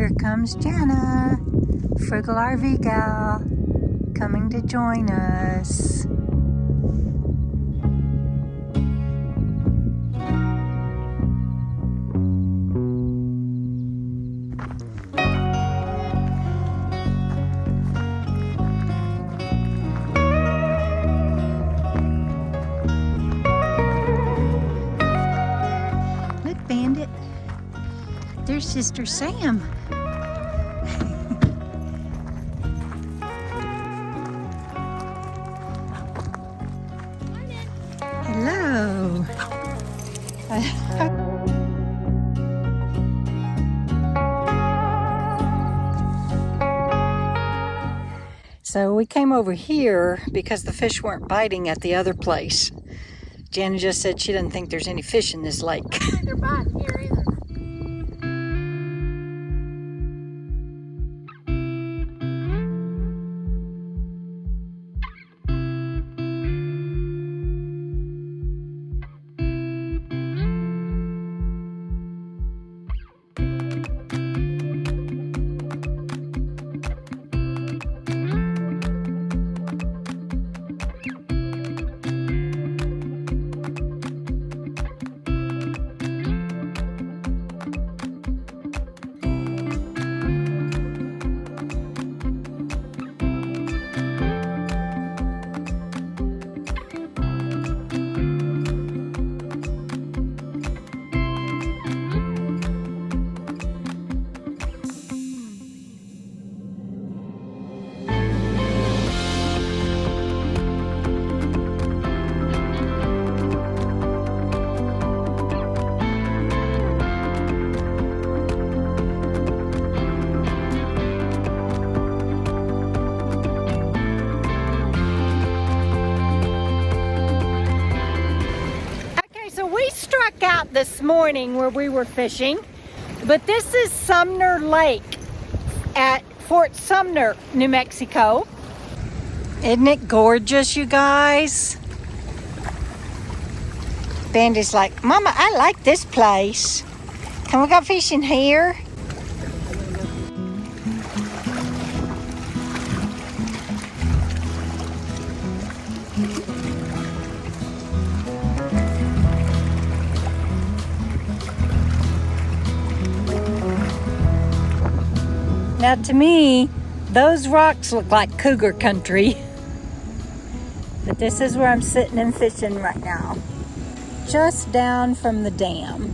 Here comes Jana, Frugal RV gal, coming to join us. Look, Bandit, there's Sister Sam. Hello. So we came over here because the fish weren't biting at the other place. Jana just said she doesn't think there's any fish in this lake. They're biting here either. Struck out this morning where we were fishing, but this is Sumner Lake at Fort Sumner, New Mexico. Isn't it gorgeous, you guys? Bandy's like, Mama, I like this place. Can we go fishing here? Now to me, those rocks look like cougar country. But this is where I'm sitting and fishing right now. Just down from the dam.